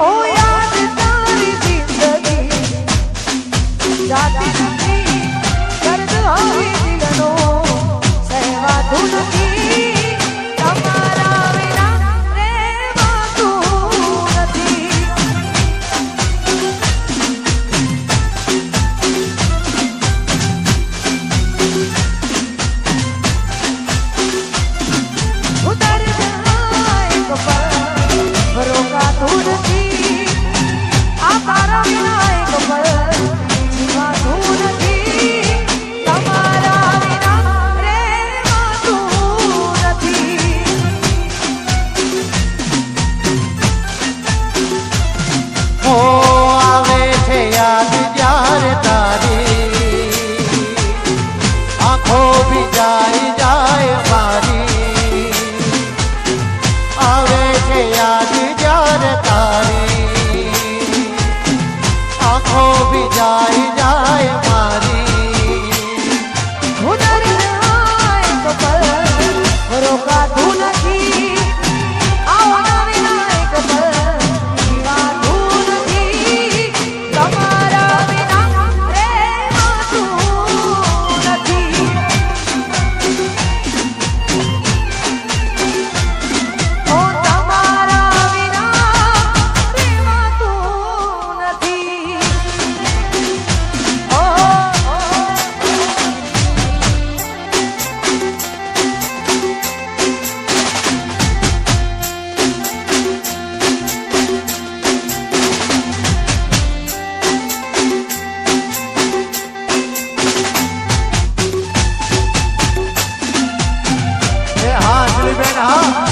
ઓ યાદ તારી જિંદગી જાતી નથી દર્દ હવે દિલનો સહેવાતું નથી તમારા વિના રહેવાતું નથી ઉતર જાય કપલ રોકાતું નથી આ તારા વિના એક પલ જીવાતું નથી તમારા વિના રહેવાતું નથી ઓ આવે છે યાદ જ્યારે તારી આંખો ભીજાઈ જાય મારી આવે છે યાદ જ્યારે તારી આંખો ભીજાઈ જાય મારી ઉતર જાય કપલ રોકાતું નથી આવના વિના એક પલ જીવાતું નથી તમારા વિના રહેવાતું નથી ઓ તમારા વિના રહેવાતું નથી ઓ એ હા અંજલિબેન હા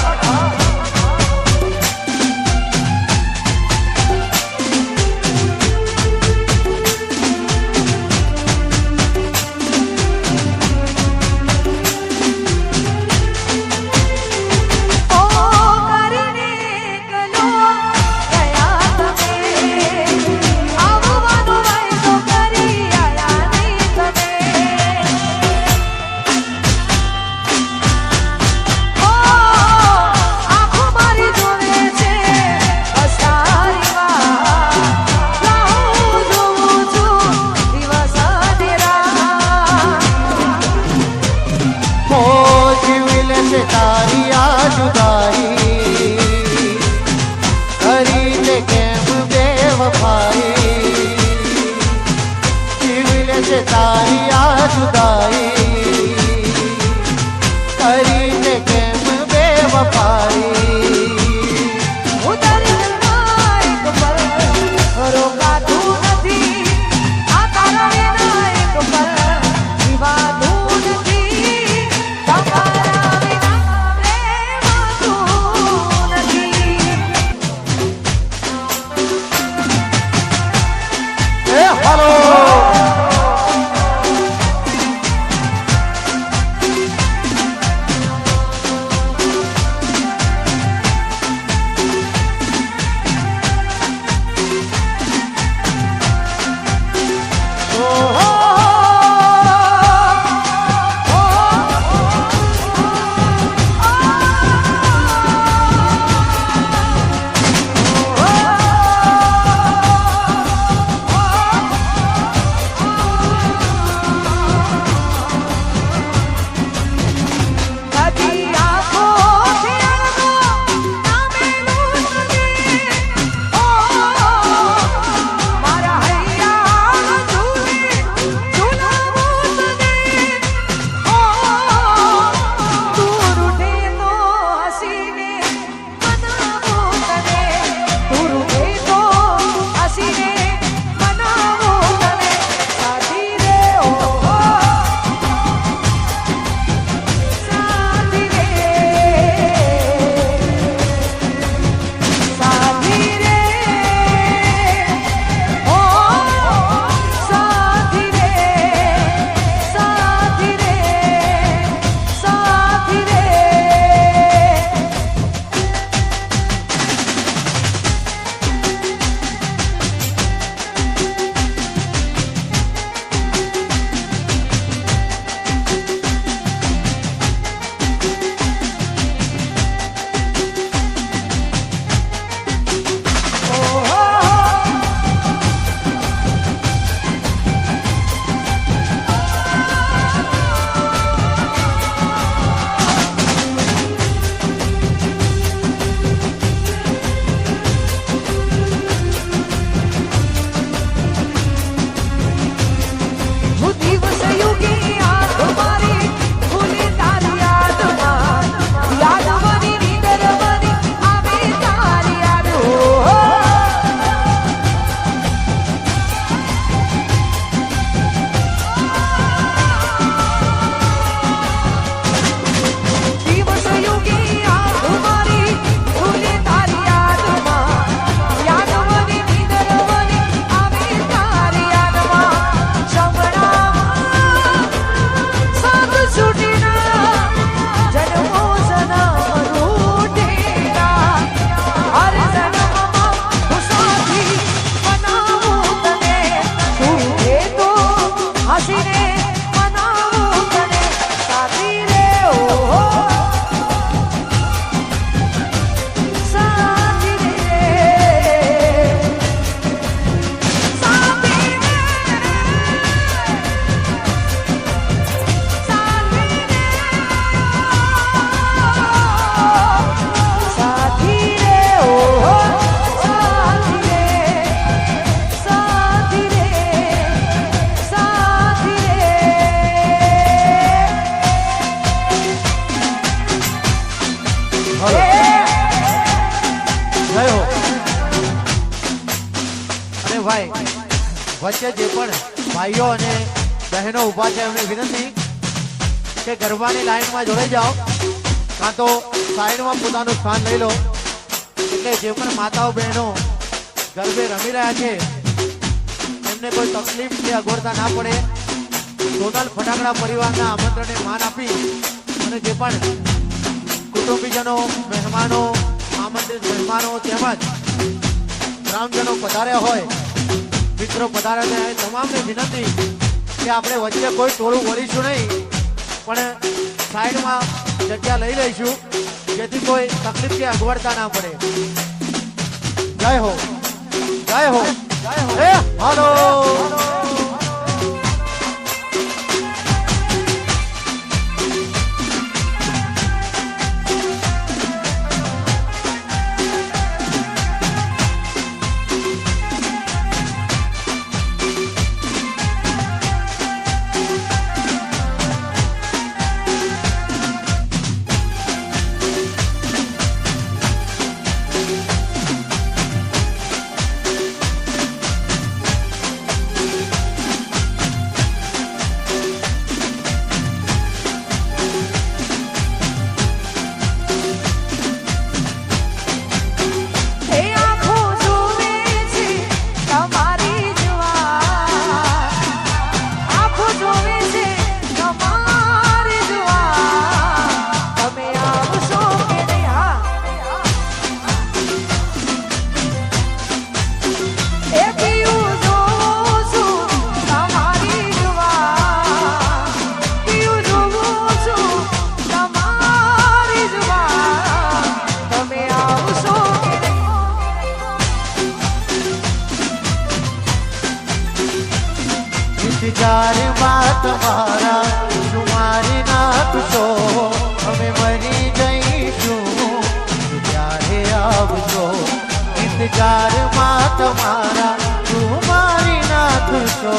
ઓ કરીને કલો ગયા તમે આવવાનો વાયદો કરી આયા નહીં તમે ઓ આંખો મારી જોવે છે બસ તારી વાત હું જોઉં છું દિવસ અને રાત ઓ જીવી લેશે તારી આ જુદાઈ કરીને કેમ બેવફાઈ જીવી લેશે તારી આ જુદાઈ કરીને કેમ બેવફાઈ ઉતર જાય કપલ રોકાતું નથી આ તારા વિના એક પલ જીવાતું નથી તમારા વિના રહેવાતું નથી જય હો. અને ભાઈ વચ્ચે જે પણ ભાઈઓ અને બહેનો ઊભા છે એમને વિનંતી કે ગરબાની લાઈનમાં જોડાઈ જાઓ કાં તો સાઈડમાં પોતાનું સ્થાન લઈ લો એટલે જે પણ માતાઓ બહેનો ગરબે રમી રહ્યા છે એમને કોઈ તકલીફ કે અગવડતા ના પડે. સોનલ ફટાકડા પરિવારના આમંત્રણને માન આપી અને જે પણ કુટુંબીજનો મહેમાનો આમંત્રિત મહેમાનો તેમજ ગ્રામજનો પધાર્યા હોય મિત્રો પધાર્યા હોય તમામને વિનંતી કે આપણે વચ્ચે કોઈ ટોળું વળીશું નહીં પણ સાઈડમાં જગ્યા લઈ લઈશું જેથી કોઈ તકલીફ કે અગવડતા ના પડે. જય હો જય હો જય હો. એ હાલો. એ આંખો જોવે છે તમારી જુવાન, આંખો જોવે છે તમારી જુવાન. તમે આવશો કે નહીં? હા એ પીયું જોઉં છું તમારી જુવાન, પીયું જોઉં છું તમારી જુવાન. તમે આવશો કે નહીં? ઇંતજારમાં તમારા તમારી નાથ છો અમે મરી જઈશું ત્યારે આવજો. ઇંતજારમાં તમારા તમારી નાથ છો